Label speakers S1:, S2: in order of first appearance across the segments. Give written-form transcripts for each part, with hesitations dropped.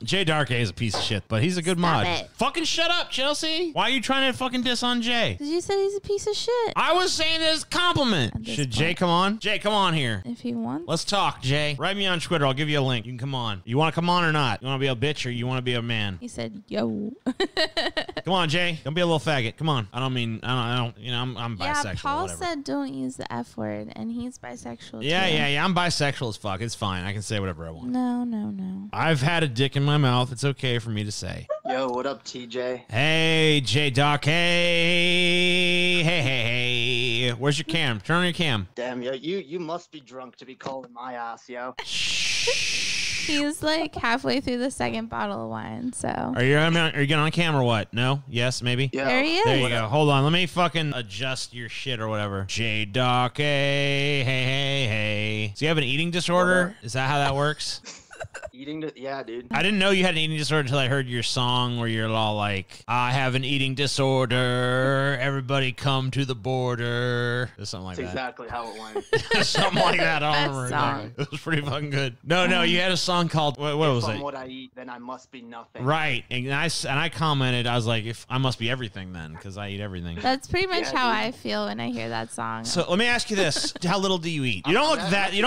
S1: Jay Darké is a piece of shit, but he's a good mod. Fucking shut up, Chelsea. Why are you trying to fucking diss on Jay?
S2: Because you said he's a piece of shit.
S1: I was saying this as a compliment. Should Jay come on? Jay, come on here.
S2: If he wants.
S1: Let's talk, Jay. Write me on Twitter. I'll give you a link. You can come on. You want to come on or not? You want to be a bitch or you want to be a man?
S2: He said, yo.
S1: Come on, Jay. Don't be a little faggot. Come on. I don't, you know, I'm bisexual.
S2: Yeah, Paul
S1: whatever.
S2: said don't use the F word, and he's bisexual too.
S1: Yeah. I'm bisexual as fuck. It's fine. I can say whatever I want.
S2: No.
S1: I've had a dick in my mouth. It's okay for me to say.
S3: Yo, what up, TJ?
S1: Hey, Jay Darké. Hey. Where's your cam? Turn on your cam.
S3: Damn, yo, you must be drunk to be calling my ass, yo.
S2: He's like halfway through the second bottle of wine, so.
S1: Are you getting on cam or what? No? Yes? Maybe?
S3: Yeah.
S2: There he is.
S1: There you go. Hold on. Let me fucking adjust your shit or whatever. Jay Darké. Hey. So you have an eating disorder? Is that how that works?
S3: Yeah, dude.
S1: I didn't know you had an eating disorder until I heard your song where you're all like, I have an eating disorder. Everybody come to the border. Or something like
S3: That's
S1: that.
S3: exactly how it went.
S1: Something like that. I don't remember
S2: song.
S1: exactly. It was pretty fucking good. No, you had a song called, what was it?
S3: From what I eat, then I must be nothing.
S1: Right. And I commented, I was like, if I must be everything then, because I eat everything.
S2: That's pretty much how
S3: dude.
S2: I feel when I hear that song.
S1: So let me ask you this: how little do you eat? You don't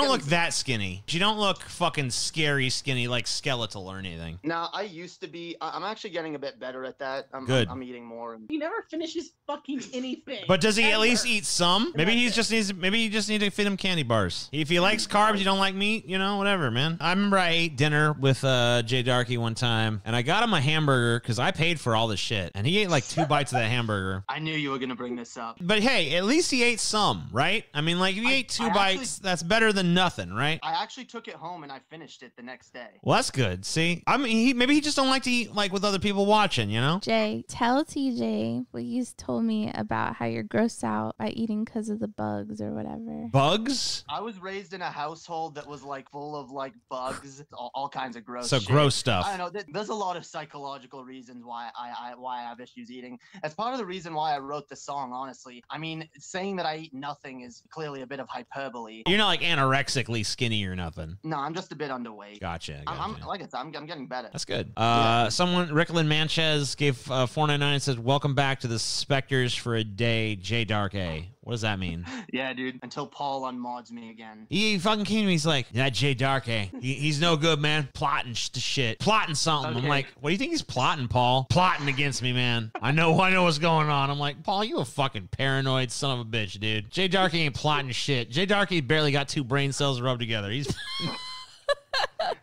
S1: look that skinny. You don't look fucking scary skinny, like skeletal or anything.
S3: No, I used to be. I'm actually getting a bit better at that.
S1: Good.
S3: I'm eating more.
S4: He never finishes fucking anything.
S1: But does he at least eat some? Maybe you just need to feed him candy bars. If he likes carbs, you don't like meat, you know, whatever, man. I remember I ate dinner with Jay Darké one time, and I got him a hamburger because I paid for all this shit, and he ate like 2 bites of that hamburger.
S3: I knew you were gonna bring this up.
S1: But hey, at least he ate some, right? I mean, like if you ate 2 bites, that's better than nothing, right?
S3: I actually took it home and I finished it the next day.
S1: Well, that's good. See, I mean, maybe he just don't like to eat like with other people watching, you know?
S2: Jay, tell TJ what you told me about how you're grossed out by eating because of the bugs or whatever.
S1: Bugs?
S3: I was raised in a household that was like full of like bugs, all kinds of gross.
S1: So
S3: shit.
S1: gross stuff.
S3: I don't know. There's a lot of psychological reasons why I have issues eating. That's part of the reason why I wrote the song. Honestly, I mean, saying that I eat nothing is clearly a bit of hyperbole.
S1: You're not like anorexically skinny or nothing.
S3: No, I'm just a bit underweight.
S1: Gotcha.
S3: I'm like I said, I'm getting better.
S1: That's good. Someone, Ricklin Manchez gave $4.99 and says, "Welcome back to the Spectres for a day, Jay Darké." What does that mean?
S3: Yeah, dude. Until Paul unmods me again.
S1: He fucking came to me. He's like, "Yeah, Jay Darké. He's no good, man. Plotting shit. Plotting something."
S3: Okay.
S1: I'm like, "What do you think he's plotting, Paul? Plotting against me, man. I know what's going on." I'm like, "Paul, you a fucking paranoid son of a bitch, dude. Jay Darké ain't plotting shit. Jay Darké barely got 2 brain cells rubbed together. He's."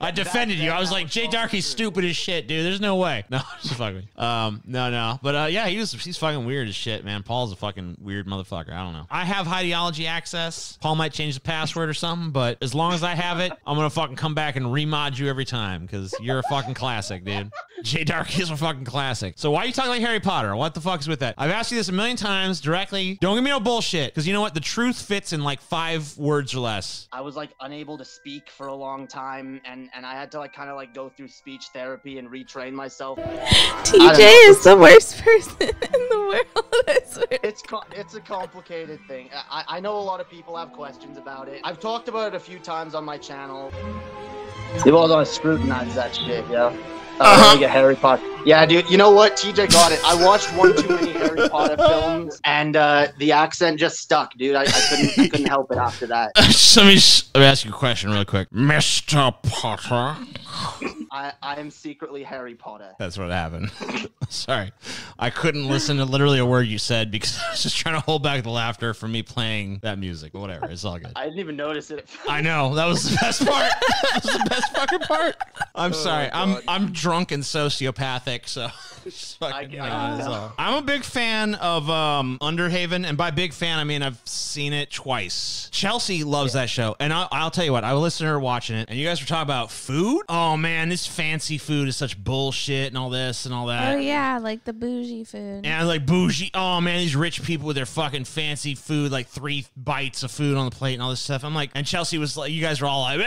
S1: I defended you. I was like, Jay Darké's stupid as shit, dude. There's no way. No, just fucking. No. But yeah, he's fucking weird as shit, man. Paul's a fucking weird motherfucker. I don't know. I have Highdeology access. Paul might change the password or something, but as long as I have it, I'm gonna fucking come back and remod you every time because you're a fucking classic, dude. Jay Darké is a fucking classic. So why are you talking like Harry Potter? What the fuck is with that? I've asked you this a million times directly. Don't give me no bullshit, because you know what? The truth fits in like 5 words or less.
S3: I was like unable to speak for a long time, and I had to like kind of like go through speech therapy and retrain myself.
S2: TJ is the worst person in the world. I swear.
S3: It's a complicated thing. I know a lot of people have questions about it. I've talked about it a few times on my channel. You all don't scrutinize that shit, yeah. Like a Harry Potter. Yeah, dude. You know what? TJ got it. I watched one too many Harry Potter films, and the accent just stuck, dude. I couldn't help it after that.
S1: Let me ask you a question really quick, Mr. Potter.
S3: I am secretly Harry Potter.
S1: That's what happened. Sorry. I couldn't listen to literally a word you said because I was just trying to hold back the laughter from me playing that music. But whatever. It's all good.
S3: I didn't even notice it.
S1: I know. That was the best part. That was the best fucking part. I'm sorry. I'm drunk and sociopathic, so just fucking, I'm a big fan of Underhaven, and by big fan I mean I've seen it twice. Chelsea loves that show, and I'll tell you what, I will listen to her watching it, and you guys were talking about food. Oh man, this fancy food is such bullshit and all this and all that.
S2: Oh yeah, like the bougie food.
S1: And like bougie. Oh man, these rich people with their fucking fancy food, like 3 bites of food on the plate and all this stuff. I'm like, and Chelsea was like, you guys were all like,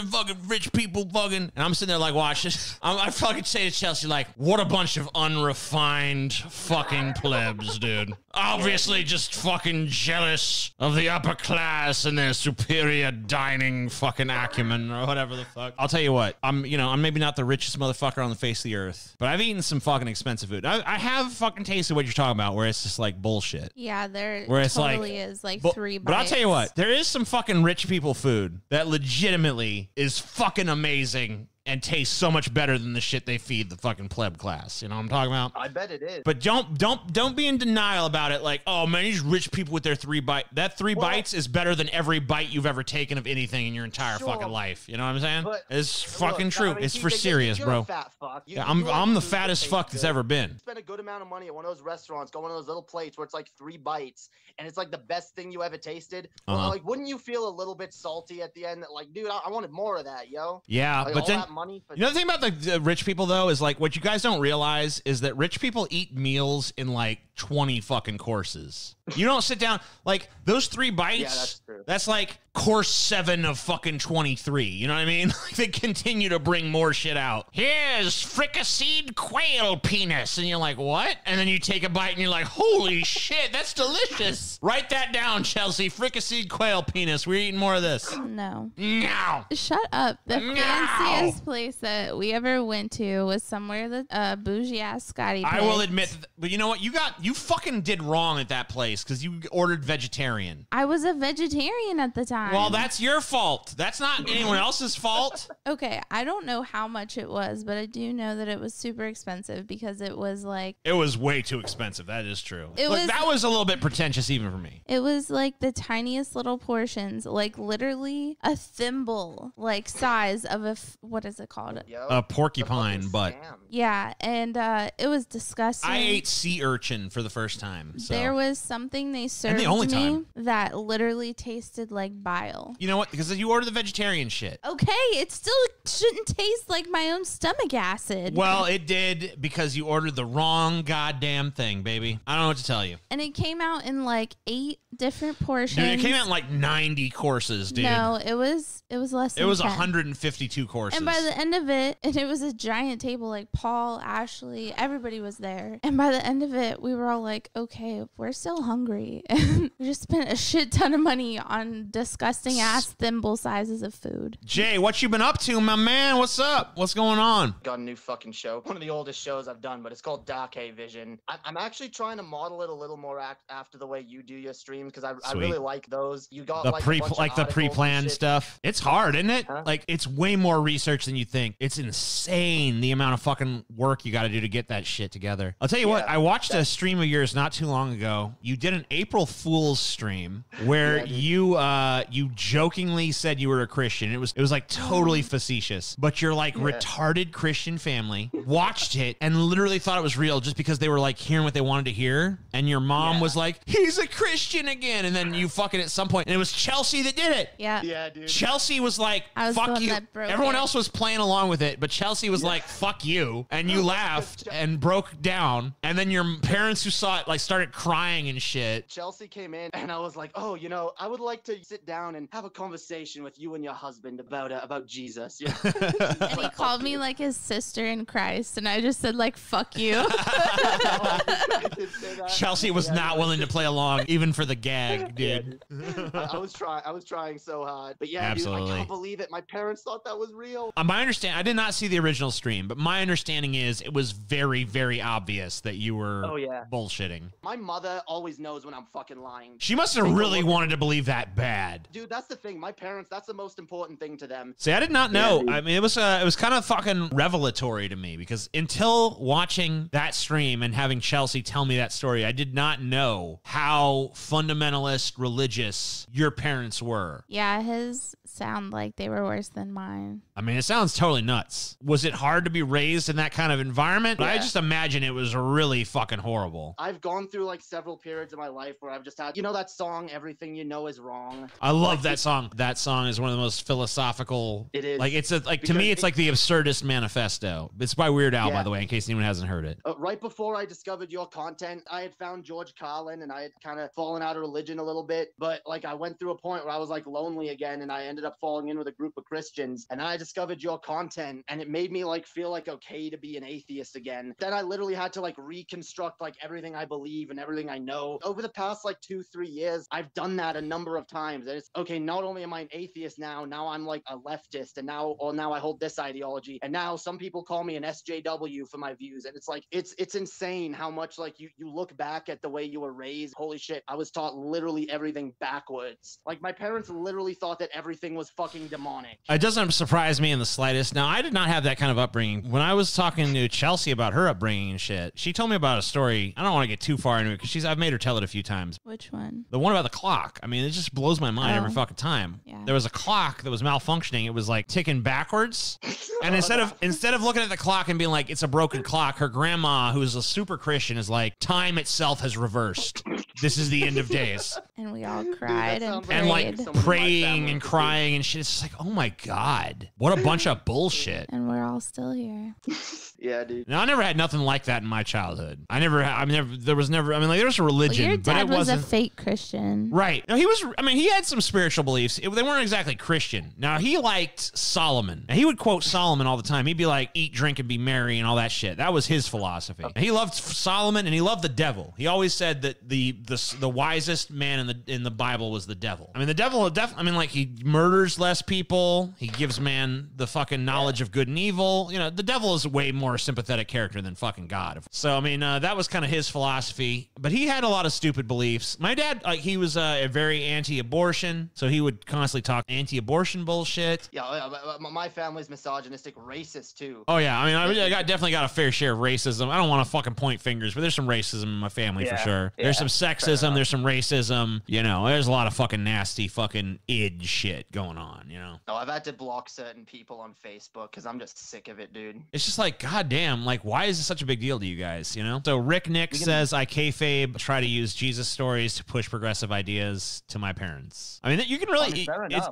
S1: fucking rich people fucking. And I'm sitting there like watching. I fucking say to Chelsea like, what a bunch bunch of unrefined fucking plebs, dude. Obviously just fucking jealous of the upper class and their superior dining fucking acumen or whatever the fuck. I'll tell you what, I'm maybe not the richest motherfucker on the face of the earth, but I've eaten some fucking expensive food. I have fucking tasted what you're talking about, where it's just like bullshit.
S2: Yeah, there
S1: Where it's
S2: totally is like 3 bites.
S1: But I'll tell you what, there is some fucking rich people food that legitimately is fucking amazing and tastes so much better than the shit they feed the fucking pleb class. You know what I'm talking about?
S3: I bet it is.
S1: But don't be in denial about it. Like, oh man, these rich people with their 3 bites. That 3 bites is better than every bite you've ever taken of anything in your entire fucking life. You know what I'm saying?
S3: But
S1: it's fucking true.
S3: I mean,
S1: it's for serious,
S3: you're
S1: bro.
S3: A fat fuck.
S1: Yeah, I'm the fattest fuck that's ever been.
S3: Spend a good amount of money at one of those restaurants, go one of those little plates where it's like 3 bites, and it's like the best thing you ever tasted. Well, like, wouldn't you feel a little bit salty at the end? That like, dude, I wanted more of that, yo.
S1: Yeah,
S3: like,
S1: but
S3: all
S1: then
S3: that money for
S1: you know the thing about the rich people though is like what you guys don't realize is that rich people eat meals in like 20 fucking courses. You don't sit down like those 3 bites.
S3: Yeah, that's true.
S1: That's like course 7 of fucking 23. You know what I mean? Like they continue to bring more shit out. Here's fricasseed quail penis, and you're like, what? And then you take a bite and you're like, holy shit, that's delicious. Write that down, Chelsea. Fricasseed quail penis. We're eating more of this.
S2: No.
S1: No.
S2: Shut up. The
S1: No.
S2: fanciest place that we ever went to was somewhere that bougie ass Scotty picked.
S1: I will admit, but you know what? You fucking did wrong at that place because you ordered vegetarian.
S2: I was a vegetarian at the time.
S1: Well, that's your fault. That's not anyone else's fault.
S2: Okay, I don't know how much it was, but I do know that it was super expensive because it was like...
S1: It was way too expensive. That is true.
S2: Was,
S1: that was a little bit pretentious even for me.
S2: It was like the tiniest little portions, like literally a thimble, like size of a... what is it called?
S3: Yo,
S1: A porcupine butt.
S2: Yeah, and it was disgusting.
S1: I ate sea urchin for the first time. So.
S2: There was something they served me that literally tasted like bile.
S1: You know what? Because you ordered the vegetarian shit.
S2: Okay, it still shouldn't taste like my own stomach acid.
S1: Well, it did because you ordered the wrong goddamn thing, baby. I don't know what to tell you.
S2: And it came out in like 8 different portions.
S1: Dude, it came out in like 90 courses, dude.
S2: No, it was less than
S1: It was
S2: 10.
S1: 152 courses.
S2: And by the end of it, and it was a giant table, like Paul, Ashley, everybody was there. And by the end of it, we were all like, okay, we're still hungry. And we just spent a shit ton of money on disgusting ass thimble sizes of food.
S1: Jay, what you been up to, my man? What's up? What's going on?
S3: Got a new fucking show. One of the oldest shows I've done, but it's called Darkévision. I'm actually trying to model it a little more after the way you do your streams because I really like those. You got
S1: the
S3: the
S1: pre-planned stuff. It's hard, isn't it?
S3: Huh?
S1: Like it's way more research than you think. It's insane the amount of fucking work you got to do to get that shit together. I'll tell you what. I watched a stream of yours not too long ago. You did an April Fool's stream where you jokingly said you were a Christian. It was like totally facetious, but you're like retarded Christian family watched it and literally thought it was real just because they were like hearing what they wanted to hear. And your mom was like, he's a Christian again. And then you fucking at some point, and it was Chelsea that did it.
S2: Yeah.
S3: Yeah, dude.
S1: Chelsea was like, fuck you. Everyone else was playing along with it, but Chelsea was like, fuck you. And you laughed and broke down. And then your parents who saw it like started crying and shit.
S3: Chelsea came in and I was like, oh, you know, I would like to sit down and have a conversation with you and your husband about Jesus. Yeah.
S2: And he called me like his sister in Christ. And I just said like, fuck you.
S1: Chelsea was not willing to play along even for the gag, dude.
S3: I was trying so hard. But yeah,
S1: absolutely.
S3: Dude, I can't believe it. My parents thought that was real.
S1: I did not see the original stream, but my understanding is it was very, very obvious that you were bullshitting.
S3: My mother always knows when I'm fucking lying.
S1: She must have really wanted to believe that bad.
S3: Dude, that's the thing. My parents, that's the most important thing to them.
S1: See, I did not know. I mean, it was kind of fucking revelatory to me because until watching that stream and having Chelsea tell me that story, I did not know how fundamentalist religious your parents were.
S2: Yeah, his sound like they were worse than mine.
S1: I mean, it sounds totally nuts. Was it hard to be raised in that kind of environment? I just imagine it was really fucking horrible.
S3: I've gone through like several periods of my life where I've just had, you know, that song, Everything You Know Is Wrong.
S1: I love that song. That song is one of the most philosophical. It is. Like to me, it's like the absurdist manifesto. It's by Weird Al, by the way, in case anyone hasn't heard it.
S3: Right before I discovered your content, I had found George Carlin and I had kind of fallen out of religion a little bit. But like I went through a point where I was like lonely again and I ended ended up falling in with a group of Christians, and then I discovered your content, and it made me like feel like okay to be an atheist again. Then I literally had to like reconstruct like everything I believe and everything I know. Over the past like 2-3 years, I've done that a number of times, and it's okay, not only am I an atheist now I'm like a leftist, and now I hold this ideology, and now some people call me an SJW for my views, and it's like it's insane how much like you look back at the way you were raised. Holy shit, I was taught literally everything backwards. Like my parents literally thought that everything was fucking demonic.
S1: It doesn't surprise me in the slightest. Now, I did not have that kind of upbringing. When I was talking to Chelsea about her upbringing and shit, she told me about a story. I don't want to get too far into it because I've made her tell it a few times.
S2: Which one?
S1: The one about the clock. I mean, it just blows my mind every fucking time.
S2: Yeah.
S1: There was a clock that was malfunctioning. It was like ticking backwards. And instead of looking at the clock and being like, it's a broken clock, her grandma, who's a super Christian, is like, time itself has reversed. This is the end of days.
S2: And we all cried and prayed.
S1: And like praying and crying and shit. It's just like, oh my God, what a bunch of bullshit.
S2: And we're all still here.
S3: Yeah, dude.
S1: Now, I never had nothing like that in my childhood. There was never, like, there was a religion,
S2: Well, your dad
S1: but it
S2: was
S1: wasn't.
S2: a fake Christian.
S1: Right. No, he had some spiritual beliefs. They weren't exactly Christian. Now, he liked Solomon. And he would quote Solomon all the time. He'd be like, eat, drink, and be merry and all that shit. That was his philosophy. And he loved Solomon and he loved the devil. He always said that the wisest man in the Bible was the devil. I mean, the devil, like, he murders less people. He gives man the fucking knowledge of good and evil. You know, the devil is a way more sympathetic character than fucking God. So, I mean, that was kind of his philosophy. But he had a lot of stupid beliefs. My dad, like, he was a very anti-abortion. So he would constantly talk anti-abortion bullshit.
S3: Yeah, my family's misogynistic, racist too.
S1: Oh, yeah. I mean, I definitely got a fair share of racism. I don't want to fucking point fingers, but there's some racism in my family for sure.
S3: Yeah,
S1: there's some sexism. There's some racism. You know, there's a lot of fucking nasty fucking id shit going on, you know?
S3: No, I've had to block certain people on Facebook because I'm just sick of it, dude.
S1: It's just like, goddamn, like, why is this such a big deal to you guys, you know? So Rick Nick says, I kayfabe, try to use Jesus stories to push progressive ideas to my parents. I mean, you can really...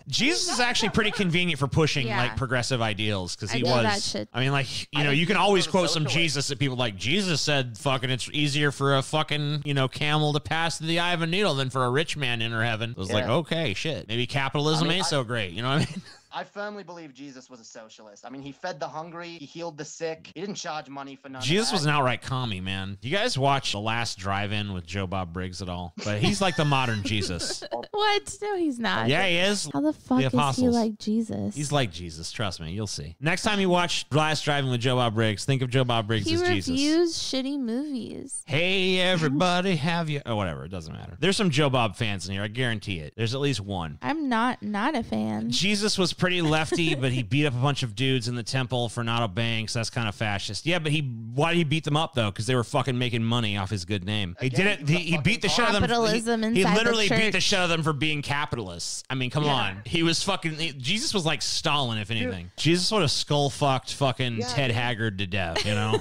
S1: Jesus is actually pretty convenient for pushing, like, progressive ideals, because he was...
S2: That shit.
S1: I mean, like, you know, you can always quote some Jesus that people like, Jesus said fucking it's easier for a fucking, you know, camel to pass through the eye of a needle than for a rich man to enter heaven. It was like, okay, shit. Maybe capitalism ain't so great, you know what I mean?
S3: I firmly believe Jesus was a socialist. I mean, he fed the hungry, he healed the sick, he didn't charge money for none
S1: Jesus
S3: of that.
S1: was an outright commie, man. You guys watch The Last Drive-In with Joe Bob Briggs at all? But he's like the modern Jesus.
S2: What? No, he's not.
S1: Yeah, he is.
S2: How the fuck is he like Jesus?
S1: He's like Jesus. Trust me. You'll see. Next time you watch The Last Drive-In with Joe Bob Briggs, think of Joe Bob Briggs as Jesus.
S2: He reviews shitty movies.
S1: Hey, everybody, have you... Oh, whatever. It doesn't matter. There's some Joe Bob fans in here. I guarantee it. There's at least one.
S2: I'm not a fan.
S1: Jesus was pretty lefty, but he beat up a bunch of dudes in the temple for not obeying, so that's kind of fascist. Yeah, but why did he beat them up, though? Because they were fucking making money off his good name. He did it. He beat the shit out of them. He literally beat the shit out of them for being capitalists. I mean, come on. He was fucking... Jesus was like Stalin, if anything. Dude. Jesus would have skull-fucked fucking Ted Haggard to death, you know?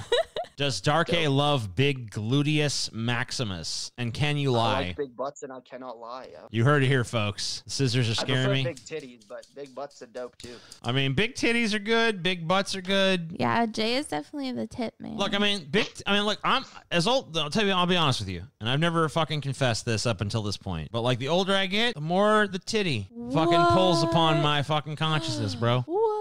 S1: Does Darké love big gluteus maximus? And can you lie?
S3: I like big butts and I cannot lie. Yeah.
S1: You heard it here, folks. The scissors are scaring me.
S3: I prefer big titties, but big butts are dope too.
S1: I mean, big titties are good. Big butts are good.
S2: Yeah, Jay is definitely the tit man.
S1: Look, I'm as old. I'll tell you. I'll be honest with you, and I've never fucking confessed this up until this point. But like, the older I get, the more the titty fucking pulls upon my fucking consciousness, bro.
S2: What?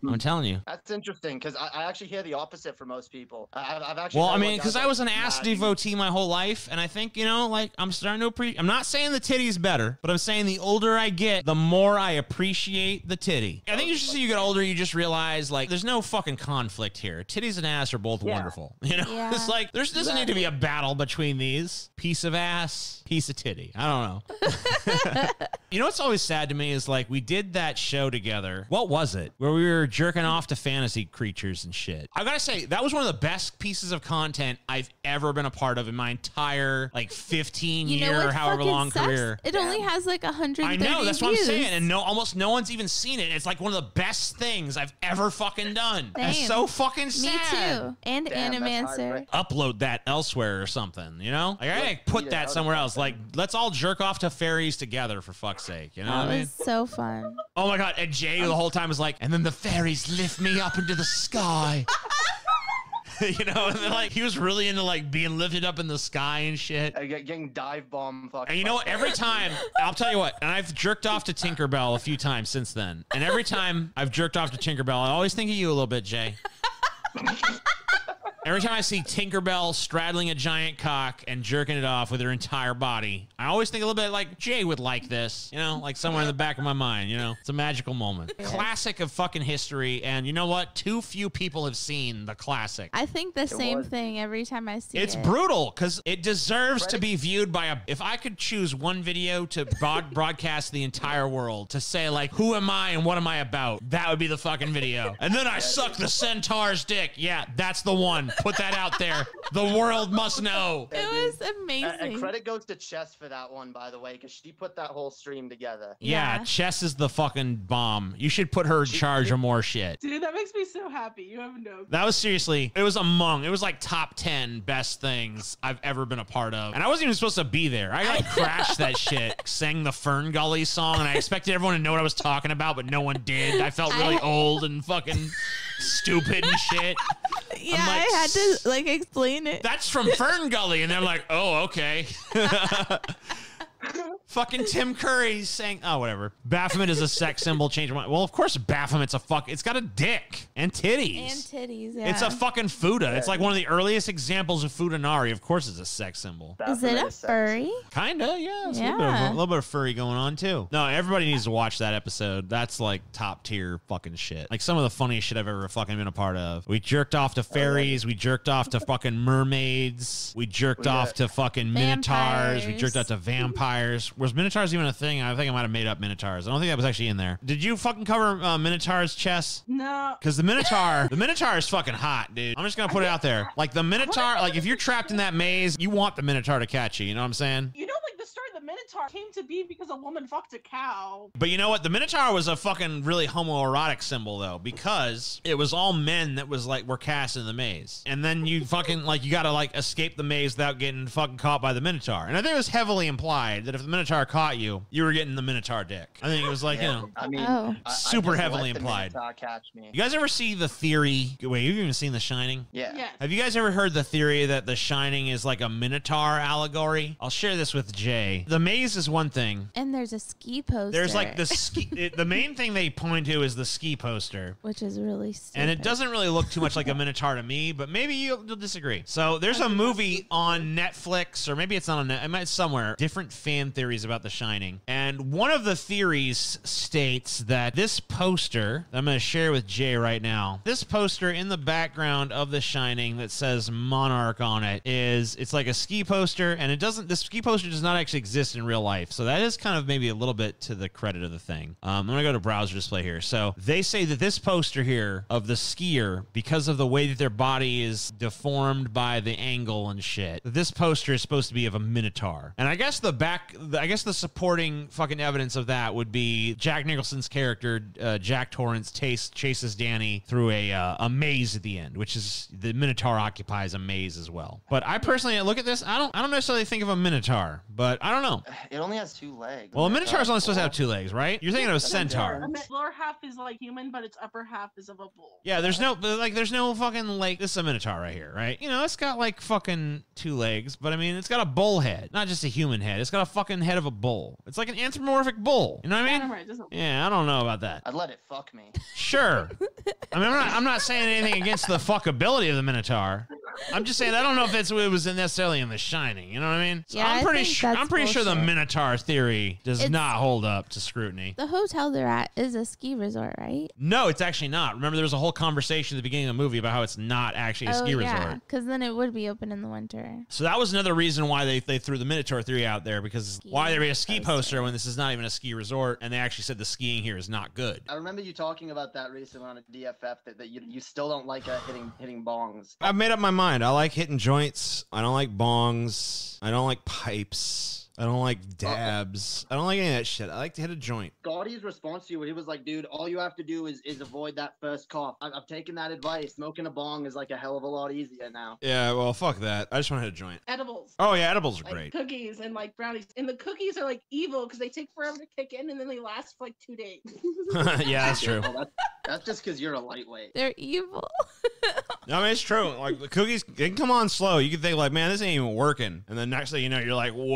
S1: I'm telling you.
S3: That's interesting because I actually hear the opposite for most people. I've actually.
S1: Well, I mean, because I was an ass devotee my whole life, and I think, you know, like, I'm starting to appreciate. I'm not saying the titty's better, but I'm saying the older I get, the more I appreciate the titty. I think just as you get older, you just realize, like, there's no fucking conflict here. Titties and ass are both wonderful. You know, it's like there doesn't need to be a battle between these. Piece of ass, piece of titty. I don't know. You know what's always sad to me is, like, we did that show together. What was it? Where we were jerking off to fantasy creatures and shit. I gotta say, that was one of the best pieces of content I've ever been a part of in my entire, like, 15-year, however long career.
S2: It only has like 130
S1: I know, that's
S2: views.
S1: what I'm saying. And almost no one's even seen it. It's like one of the best things I've ever fucking done.
S2: Same.
S1: It's so fucking sad.
S2: Me too. And Animancer.
S1: Upload that elsewhere or something, you know? Like, I gotta put that somewhere else. Like, let's all jerk off to fairies together, for fuck's sake. You know what I mean?
S2: That was so fun.
S1: Oh my God. And Jay the whole time was like, and then the fairies lift me up into the sky. You know, and then like he was really into like being lifted up in the sky and shit.
S3: Getting dive bomb fucking.
S1: And you know what? Every time, I'll tell you what, and I've jerked off to Tinkerbell a few times since then. And every time I've jerked off to Tinkerbell, I always think of you a little bit, Jay. Every time I see Tinkerbell straddling a giant cock and jerking it off with her entire body, I always think a little bit like Jay would like this, you know, like somewhere in the back of my mind, you know, it's a magical moment. Yeah. Classic of fucking history. And you know what? Too few people have seen the classic.
S2: I think the same thing every time I see it.
S1: It's brutal because it deserves to be viewed by a, if I could choose one video to broadcast the entire world to say like, who am I and what am I about? That would be the fucking video. And then I suck the centaur's dick. Yeah, that's the one. Put that out there. The world must know.
S2: It was amazing.
S3: And credit goes to Chess for that one, by the way, because she put that whole stream together.
S1: Yeah, Chess is the fucking bomb. You should put her in charge of more shit.
S4: Dude, that makes me so happy. You have no.
S1: That was seriously, it was like top 10 best things I've ever been a part of. And I wasn't even supposed to be there. I like crashed that shit, sang the Fern Gully song, and I expected everyone to know what I was talking about, but no one did. I felt really old and fucking stupid and shit.
S2: Yeah, like, I had to like explain it.
S1: That's from Fern Gully, and they're like, "Oh, okay." Fucking Tim Curry saying, oh, whatever. Baphomet is a sex symbol. Change my mind. Well, of course, Baphomet's a fuck. It's got a dick and titties.
S2: And titties, yeah.
S1: It's a fucking Fuda. It's like one of the earliest examples of Fudanari. Of course, it's a sex symbol.
S2: Is it a furry?
S1: Kinda, yeah. It's a little bit of furry going on, too. No, everybody needs to watch that episode. That's like top tier fucking shit. Like some of the funniest shit I've ever fucking been a part of. We jerked off to fairies. We jerked off to fucking mermaids. We jerked off to fucking minotaurs. We jerked off to vampires. Was Minotaurs even a thing? I think I might have made up Minotaurs. I don't think that was actually in there. Did you fucking cover Minotaurs, Chess?
S4: No.
S1: Because the Minotaur is fucking hot, dude. I'm just gonna put it out there. Like the Minotaur, like if you're trapped in that maze, you want the Minotaur to catch you. You know what I'm saying?
S4: You know, like the story of the Minotaur came to be because a woman fucked a cow.
S1: But you know what? The Minotaur was a fucking really homoerotic symbol though, because it was all men that was like were cast in the maze, and then you fucking like you gotta like escape the maze without getting fucking caught by the Minotaur. And I think it was heavily implied that if the Minotaur caught you, you were getting the Minotaur dick. I think it was like, you know,
S3: I mean,
S1: super heavily implied.
S3: Catch me.
S1: You guys ever see the theory? Wait, you've even seen The Shining?
S3: Yeah.
S4: Yes.
S1: Have you guys ever heard the theory that The Shining is like a Minotaur allegory? I'll share this with Jay. The maze is one thing.
S2: And there's a ski poster.
S1: There's like the ski. The main thing they point to is the ski poster,
S2: which is really stupid.
S1: And it doesn't really look too much like a Minotaur to me, but maybe you'll disagree. So there's a movie on Netflix, or maybe it's not on Netflix. It might somewhere. Different fan theories about The Shining. And one of the theories states that this poster, that I'm going to share with Jay right now, this poster in the background of The Shining that says Monarch on it it's like a ski poster, and this ski poster does not actually exist in real life. So that is kind of maybe a little bit to the credit of the thing. I'm going to go to browser display here. So they say that this poster here of the skier, because of the way that their body is deformed by the angle and shit, this poster is supposed to be of a Minotaur. And I guess the supporting fucking evidence of that would be Jack Nicholson's character, Jack Torrance, chases Danny through a maze at the end, which is the Minotaur occupies a maze as well. But I personally look at this, I don't necessarily think of a Minotaur, but I don't know.
S3: It only has 2 legs.
S1: Well, a Minotaur is only supposed to have 2 legs, right? You're thinking of a centaur.
S4: Its lower half is like human, but its upper half is of a bull.
S1: Yeah, there's no fucking like this is a Minotaur right here, right? You know, it's got like fucking 2 legs, but I mean, it's got a bull head, not just a human head. It's got a fucking head of a bull. It's like an anthropomorphic bull. You know what I mean? Yeah, I don't know about that.
S3: I'd let it fuck me.
S1: Sure. I mean, I'm not saying anything against the fuckability of the Minotaur. I'm just saying I don't know if it was necessarily in The Shining. You know what I mean? So
S2: yeah,
S1: I'm pretty sure the Minotaur theory does not hold up to scrutiny.
S2: The hotel they're at is a ski resort, right?
S1: No, it's actually not. Remember, there was a whole conversation at the beginning of the movie about how it's not actually a ski resort.
S2: Because then it would be open in the winter.
S1: So that was another reason why they threw the Minotaur theory out there, because why there be a ski poster when this is not even a ski resort, and they actually said the skiing here is not good.
S3: I remember you talking about that recently on a DFF that you still don't like hitting bongs.
S5: I've made up my mind. I like hitting joints. I don't like bongs. I don't like pipes.
S1: I don't like dabs. I don't like any of that shit. I like to hit a joint.
S3: Scotty's response to you, he was like, dude, all you have to do is avoid that first cough. I've taken that advice. Smoking a bong is like a hell of a lot easier now.
S1: Yeah, well, fuck that. I just want to hit a joint.
S4: Edibles.
S1: Oh, yeah, edibles are
S4: Like
S1: great.
S4: cookies and like brownies. And the cookies are like evil because they take forever to kick in and then they last for like 2 days.
S1: Yeah, that's true.
S3: Well, that's just because you're a lightweight.
S2: They're evil.
S1: No, I mean, it's true. Like, the cookies, they can come on slow. You can think, like, man, this ain't even working. And then next thing you know, you're like, whoa.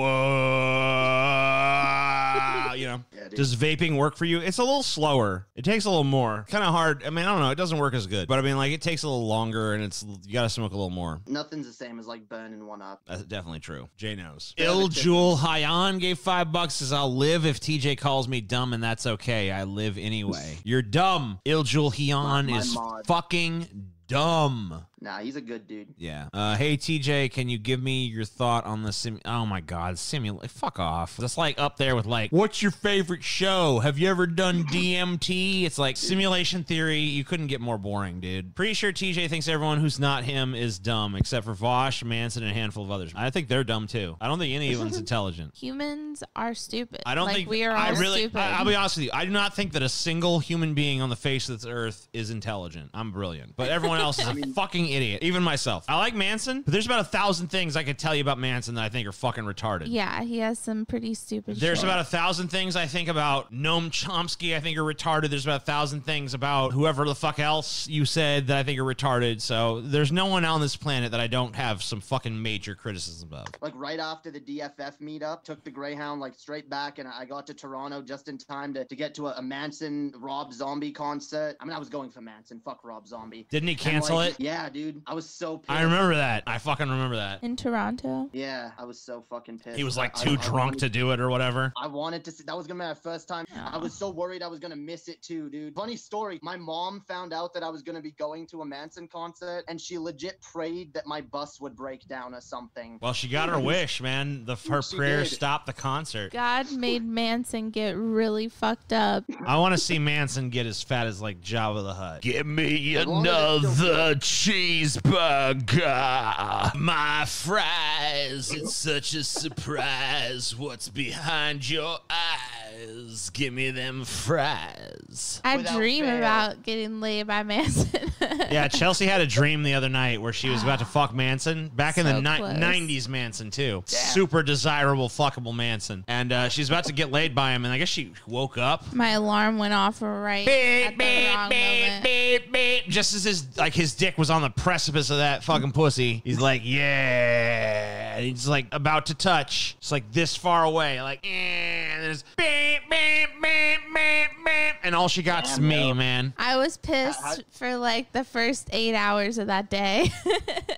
S1: You know?
S3: Yeah, dude.
S1: Does vaping work for you? It's a little slower. It takes a little more. Kind of hard. I mean, I don't know. It doesn't work as good. But I mean, like, it takes a little longer and you got to smoke a little more.
S3: Nothing's the same as like burning one up.
S1: That's definitely true. Jay knows.
S3: Yeah,
S1: Il
S3: but
S1: Jewel Hyan gave $5. Says, I'll live if TJ calls me dumb, and that's okay. I live anyway. You're dumb. Il Jewel Hyan
S3: My
S1: is
S3: mod.
S1: fucking dumb.
S3: Nah, he's a good dude.
S1: Yeah. Hey, TJ, can you give me your thought on the oh my God, simulate. Fuck off. That's like up there with like, what's your favorite show? Have you ever done DMT? It's like simulation theory. You couldn't get more boring, dude. Pretty sure TJ thinks everyone who's not him is dumb, except for Vaush, Manson, and a handful of others. I think they're dumb too. I don't think anyone's intelligent.
S2: Humans are stupid.
S1: I don't
S2: like,
S1: think
S2: we are all stupid.
S1: I'll be honest with you. I do not think that a single human being on the face of this earth is intelligent. I'm brilliant, but everyone else is a fucking idiot. Even myself. I like Manson, but there's about 1,000 things I could tell you about Manson that I think are fucking retarded.
S2: Yeah, he has some pretty stupid
S1: There's
S2: shit.
S1: about 1,000 things I think about Noam Chomsky I think are retarded. There's about 1,000 things about whoever the fuck else you said that I think are retarded. So there's no one on this planet that I don't have some fucking major criticism of.
S3: Like right after the DFF meetup, took the Greyhound like straight back, and I got to Toronto just in time to get to a Manson Rob Zombie concert. I mean, I was going for Manson. Fuck Rob Zombie.
S1: Didn't he cancel
S3: like,
S1: it?
S3: Yeah, dude. I was so pissed.
S1: I remember that. I fucking remember that.
S2: in Toronto.
S3: Yeah, I was so fucking pissed.
S1: He was like
S3: I
S1: too drunk to do it or whatever.
S3: I wanted to see. That was gonna be my first time. I was so worried I was gonna miss it too, dude. Funny story. My mom found out that I was gonna be going to a Manson concert, and she legit prayed that my bus would break down or something.
S1: Well, she got her wish, man. Her
S3: She
S1: prayer
S3: did.
S1: stopped the concert.
S2: God made Manson get really fucked up.
S1: I want to see Manson get as fat as like Jabba the Hutt. Give me
S3: As long as it's still
S1: another cheeseburger. My fries. It's such a surprise. What's behind your eyes? Give me them fries.
S2: I
S3: Without
S2: dream
S3: fail.
S2: about getting laid by Manson.
S1: Yeah, Chelsea had a dream the other night where she was about to fuck Manson. Back in the
S2: So close.
S1: 90s Manson, too.
S3: Yeah.
S1: Super desirable, fuckable Manson. And she's about to get laid by him, and I guess she woke up.
S2: My alarm went off right at the wrong moment.
S1: beep. Just as his dick was on the precipice of that fucking pussy, he's like, yeah. And he's like about to touch. It's like this far away. Like, and there's beep. And all she got's
S3: Damn,
S1: me,
S3: yo.
S1: man.
S2: I was pissed for like the first 8 hours of that day.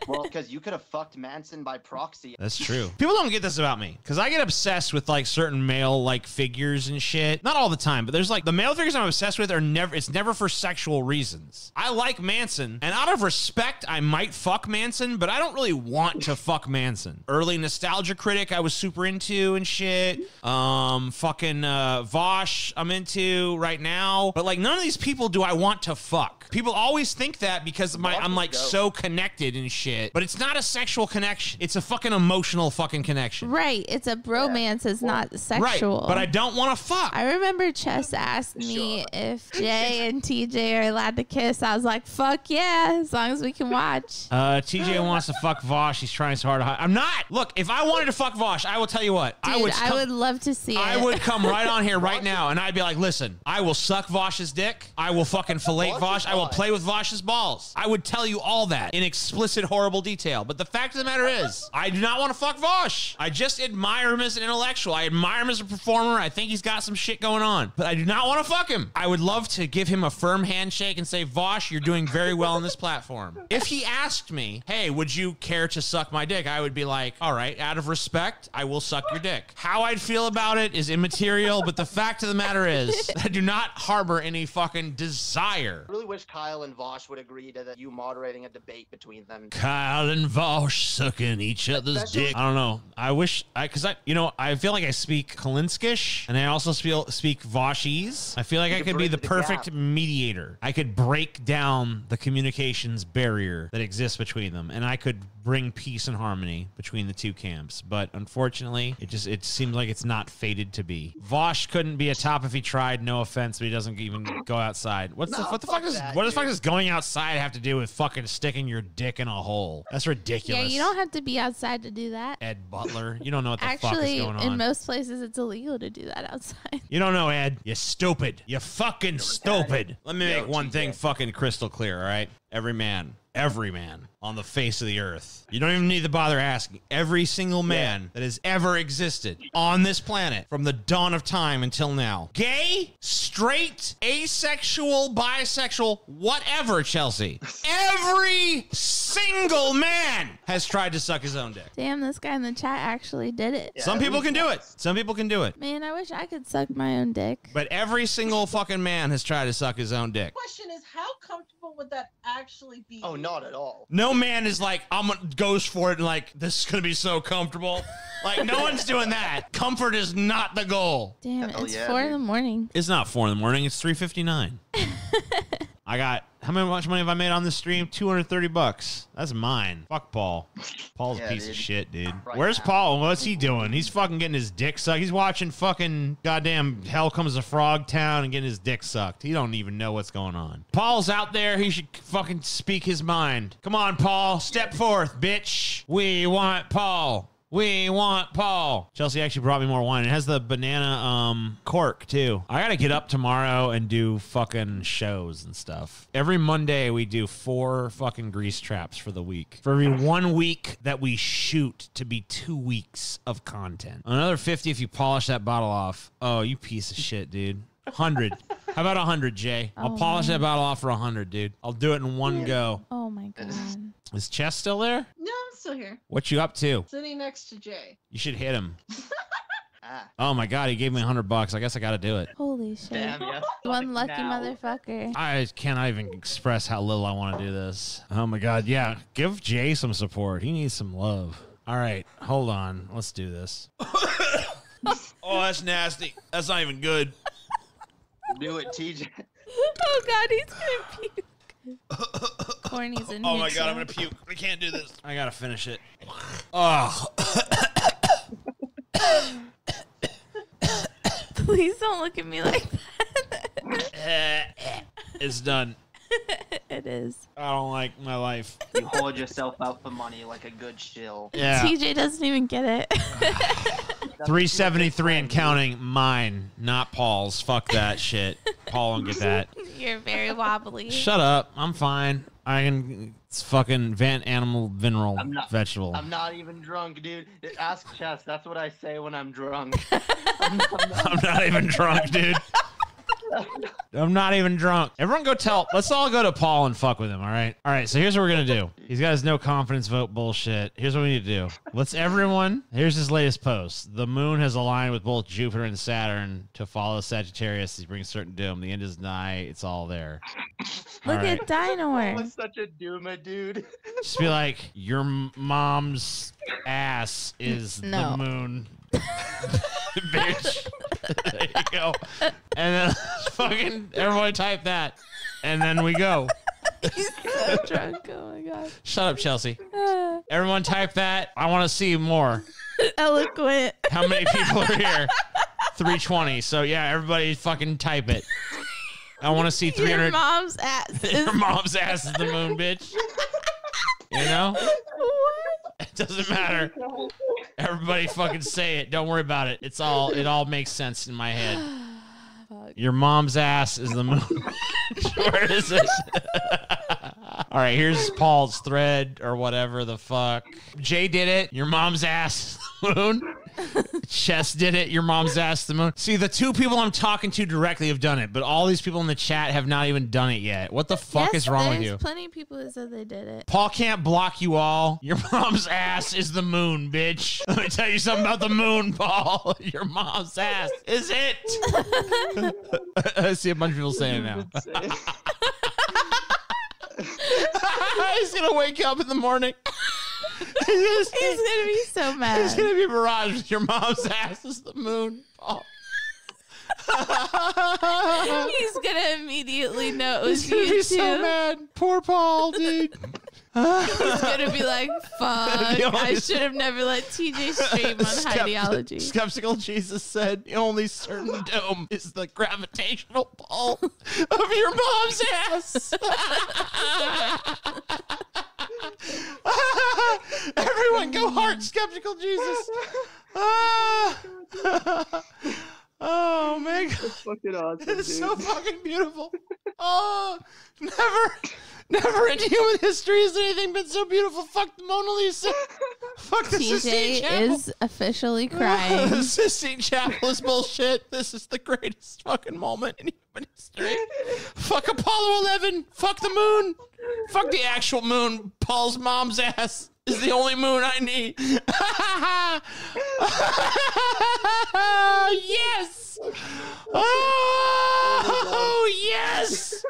S3: Well, because you could have fucked Manson by proxy.
S1: That's true. People don't get this about me because I get obsessed with like certain male like figures and shit. Not all the time, but there's like the male figures I'm obsessed with are never. It's never for sexual reasons. I like Manson, and out of respect, I might fuck Manson, but I don't really want to fuck Manson. Early Nostalgia Critic, I was super into and shit. Fucking Vaush, I'm into right now. But like none of these people do I want to fuck. People always think that because I'm like so connected and shit. But it's not a sexual connection. It's a fucking emotional fucking connection.
S2: Right. It's a bromance. It's not sexual.
S1: Right. But I don't want to fuck.
S2: I remember Chess asked me if Jay and TJ are allowed to kiss. I was like, fuck yeah, as long as we can watch.
S1: TJ wants to fuck Vaush. He's trying so hard to hide. I'm not. Look, if I wanted to fuck Vaush, I will tell you what.
S2: Dude, I would love to see it.
S1: I would come right on here right now, and I'd be like, listen, I will suck Vaush's dick. I will fucking fillet Vaush. I will play with Vaush's balls. I would tell you all that in explicit, horrible detail. But the fact of the matter is, I do not want to fuck Vaush. I just admire him as an intellectual. I admire him as a performer. I think he's got some shit going on. But I do not want to fuck him. I would love to give him a firm handshake and say, Vaush, you're doing very well on this platform. If he asked me, hey, would you care to suck my dick? I would be like, all right, out of respect, I will suck your dick. How I'd feel about it is immaterial, but the fact of the matter is, I do not harbor any fucking desire.
S3: I really wish Kyle and Vaush would agree to you moderating a debate between them.
S1: Kyle and Vaush sucking each other's
S3: Especially-
S1: dick. I don't know. I wish because I feel like I speak Kalinskish and I also speak Vaushese. I feel like I
S3: could
S1: could be
S3: bridge
S1: the
S3: the
S1: perfect
S3: gap.
S1: mediator. I could break down the communications barrier that exists between them, and I could bring peace and harmony between the two camps. But unfortunately, it seems like it's not fated to be. Vaush couldn't be a top if he tried. No offense, but he doesn't even go outside. What the fuck does going outside have to do with fucking sticking your dick in a hole? That's ridiculous.
S2: Yeah, you don't have to be outside to do that.
S1: Ed Butler, you don't know what the fuck is
S2: Actually,
S1: going on.
S2: in most places, it's illegal to do that outside.
S1: You don't know, Ed. You stupid. You fucking stupid. Let me make one thing fucking crystal clear, all right? Every man on the face of the earth. You don't even need to bother asking. Every single man that has ever existed on this planet from the dawn of time until now. Gay, straight, asexual, bisexual, whatever, Chelsea. Every single man has tried to suck his own dick.
S2: Damn, this guy in the chat actually did it.
S1: Some people can do it. Some people can do it.
S2: Man, I wish I could suck my own dick.
S1: But every single fucking man has tried to suck his own dick.
S4: Question is, how comfortable would that actually be?
S3: Oh, not at all.
S1: No man is like, goes for it and like, this is gonna be so comfortable. Like, no one's doing that. Comfort is not the goal.
S2: Damn,
S3: Hell
S2: it's
S3: yeah,
S2: 4
S3: dude.
S2: in the morning.
S1: It's not 4 in the morning. It's 3:59. I got, how much money have I made on this stream? $230. That's mine. Fuck Paul. Paul's a piece of shit, dude.
S3: Right
S1: Where's
S3: now.
S1: Paul? What's he doing? He's fucking getting his dick sucked. He's watching fucking goddamn Hell Comes to Frog Town and getting his dick sucked. He don't even know what's going on. Paul's out there. He should fucking speak his mind. Come on, Paul. Step forth, bitch. We want Paul. We want Paul. Chelsea actually brought me more wine. It has the banana cork, too. I got to get up tomorrow and do fucking shows and stuff. Every Monday, we do 4 fucking grease traps for the week. For every 1 week that we shoot to be 2 weeks of content. Another 50 if you polish that bottle off. Oh, you piece of shit, dude. 100. How about 100, Jay? I'll polish that bottle off for 100, dude. I'll do it in one go.
S2: Oh, my God.
S1: Is Chess still there?
S4: No, I'm still here.
S1: What you up to?
S4: Sitting next to Jay.
S1: You should hit him.
S3: Ah,
S1: Oh my God, he gave me $100. I guess I got to do it.
S2: Holy shit.
S3: damn, yeah.
S2: One lucky
S3: Now.
S2: motherfucker.
S1: I cannot even express how little I want to do this. Oh my God, yeah. Give Jay some support. He needs some love. All right, hold on. Let's do this. Oh, that's nasty. That's not even good.
S3: Do it, TJ.
S2: Oh, God, he's going to puke. Corny's in
S1: Oh
S2: here,
S1: my God, I'm
S2: too.
S1: going to puke. I can't do this. I got to finish it. Oh.
S2: Please don't look at me like that.
S1: It's done.
S2: It is.
S1: I don't like my life.
S3: You hold yourself out for money like a good shill.
S1: Yeah.
S2: TJ doesn't even get it.
S1: 373 and counting. Mine, not Paul's. Fuck that shit. Paul won't get that.
S2: You're very wobbly.
S1: Shut up. I'm fine. I can. It's fucking animal mineral vegetable.
S3: I'm not even drunk, dude. Ask Chess. That's what I say when I'm drunk. I'm
S1: not even drunk, dude. I'm not even drunk. Everyone go tell. Let's all go to Paul and fuck with him, all right? All right, so here's what we're going to do. He's got his no confidence vote bullshit. Here's what we need to do. Let's everyone. Here's his latest post. The moon has aligned with both Jupiter and Saturn to follow Sagittarius. He brings certain doom. The end is nigh. It's all there.
S2: Look
S1: All right.
S2: at Dynor.
S3: I'm such a doomer, dude.
S1: Just be like, your mom's ass is the moon. Bitch. There you go. And then fucking everybody type that. And then we go.
S2: He's so drunk. Oh my God.
S1: Shut up, Chelsea. Everyone type that. I want to see more.
S2: Eloquent.
S1: How many people are here? 320. So yeah, everybody fucking type it. I want to see 300.
S2: Your mom's ass.
S1: Your mom's ass is the moon, bitch. You know?
S2: What?
S1: It doesn't matter. Everybody fucking say it. Don't worry about it. It all makes sense in my head. Your mom's ass is the moon. Where is it? All right, here's Paul's thread or whatever the fuck. Jay did it. Your mom's ass is the moon. Chess did it. Your mom's ass is the moon. See, the 2 people I'm talking to directly have done it, but all these people in the chat have not even done it yet. What the fuck is wrong with you?
S2: There's plenty of people that said they did it.
S1: Paul can't block you all. Your mom's ass is the moon, bitch. Let me tell you something about the moon, Paul. Your mom's ass is it. I see a bunch of people saying it now. He's going to wake up in the morning.
S2: He's gonna be so mad.
S1: He's going to be barraged with your mom's ass is the moon, Paul.
S2: He's gonna immediately know it was
S1: He's going to
S2: you
S1: be so
S2: too.
S1: mad. Poor Paul, dude.
S2: He's gonna be like, fuck, I should have never let TJ stream on Highdeology.
S1: Skeptical Jesus said, the only certain doom is the gravitational pull of your mom's ass. Everyone go hard, Skeptical Jesus. Oh, man.
S3: That's fucking awesome,
S1: It's
S3: dude.
S1: so fucking beautiful. Oh, never in human history has anything been so beautiful. Fuck the Mona Lisa. Fuck the Sistine
S2: TJ
S1: Chapel.
S2: is officially crying.
S1: The Sistine Chapel is bullshit. This is the greatest fucking moment in human history. Fuck Apollo 11. Fuck the moon. Fuck the actual moon. Paul's mom's ass is the only moon I need. Yes. Oh, yes.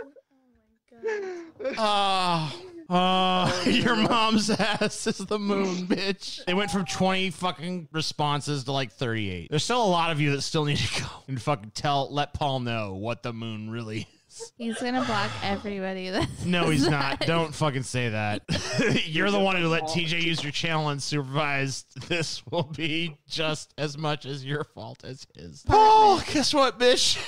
S1: Your mom's ass is the moon, bitch. They went from 20 fucking responses to like 38. There's still a lot of you that still need to go and fucking let Paul know what the moon really is.
S2: He's gonna block everybody.
S1: No, he's not. Don't fucking say that. You're the one who let TJ use your channel unsupervised. This will be just as much as your fault as his. Paul, guess what, bitch?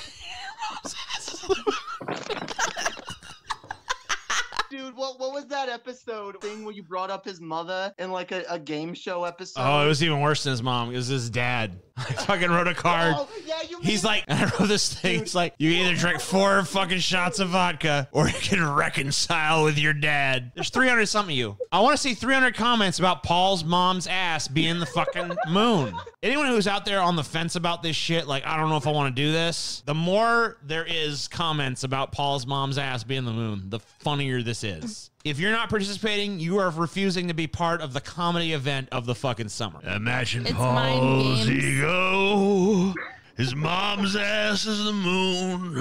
S3: Dude, what was that episode thing where you brought up his mother in like a game show episode?
S1: Oh, it was even worse than his mom. It was his dad. I fucking wrote a card.
S3: Oh, yeah,
S1: He's like, and I wrote this thing. It's like, you either drink 4 fucking shots of vodka or you can reconcile with your dad. There's 300 something of you. I want to see 300 comments about Paul's mom's ass being the fucking moon. Anyone who's out there on the fence about this shit, like, I don't know if I want to do this. The more there is comments about Paul's mom's ass being the moon, the funnier this is. If you're not participating, you are refusing to be part of the comedy event of the fucking summer. Imagine
S2: It's mind
S1: Paul's
S2: games.
S1: ego. His mom's ass is the moon.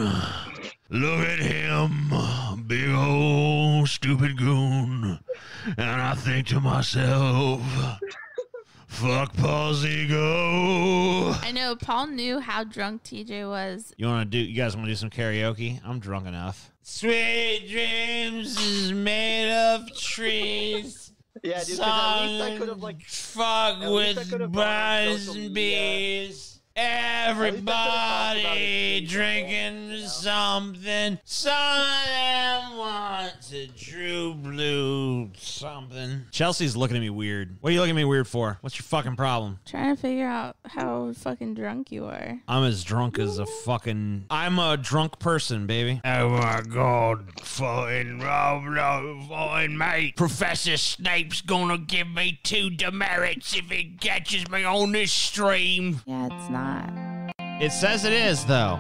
S1: Look at him, big old stupid goon. And I think to myself, fuck Paul's ego.
S2: I know Paul knew how drunk TJ was.
S1: You guys want to do some karaoke? I'm drunk enough. Sweet dreams is made of trees.
S3: Yeah, dude, 'cause at least I could have like
S1: Fuck
S3: at least I
S1: with
S3: could've gone on
S1: birds
S3: social
S1: and
S3: media.
S1: bees.
S3: talked about
S1: Everybody
S3: it.
S1: drinking something. Some of them want to True Blue something. Chelsea's looking at me weird. What are you looking at me weird for? What's your fucking problem?
S2: Trying to figure out how fucking drunk you are.
S1: I'm as drunk as a fucking... I'm a drunk person, baby. Oh my God. Fucking mate. Professor Snape's gonna give me 2 demerits if he catches me on this stream.
S2: Yeah, it's not.
S1: It says it is, though.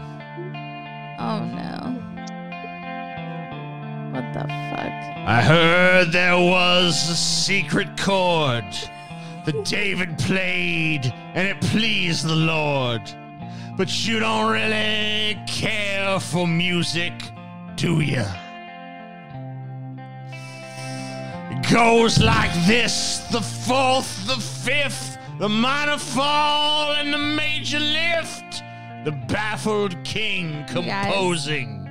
S2: Oh no. What the fuck?
S1: I heard there was a secret chord that David played, and it pleased the Lord. But you don't really care for music, do you? It goes like this: the 4th, the 5th, the minor fall, and the major lift. The baffled king composing.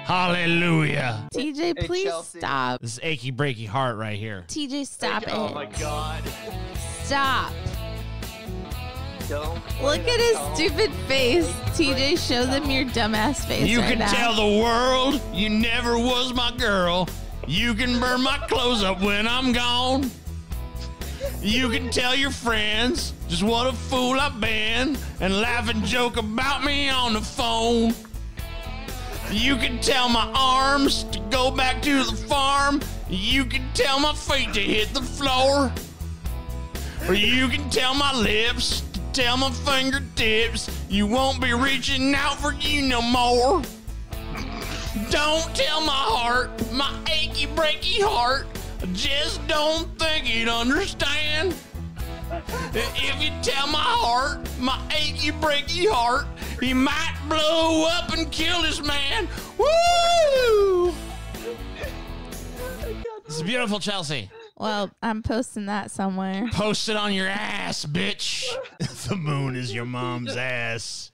S1: Hallelujah.
S2: TJ,
S3: Hey,
S2: please
S3: Chelsea.
S2: stop.
S1: This is achy breaky heart right here.
S2: TJ, stop
S3: Oh
S2: it.
S3: my God.
S2: Stop.
S3: Don't
S2: Look at his stupid face. TJ, show them your dumbass face
S1: You
S2: right
S1: can
S2: now.
S1: tell the world you never was my girl. You can burn my clothes up when I'm gone. You can tell your friends just what a fool I've been and laugh and joke about me on the phone. You can tell my arms to go back to the farm. You can tell my feet to hit the floor. Or you can tell my lips to tell my fingertips you won't be reaching out for you no more. Don't tell my heart, my achy breaky heart, I just don't think he'd understand. If you tell my heart, my achy breaky heart, he might blow up and kill this man. Woo! This is beautiful, Chelsea.
S2: Well, I'm posting that somewhere.
S1: Post it on your ass, bitch. The moon is your mom's ass.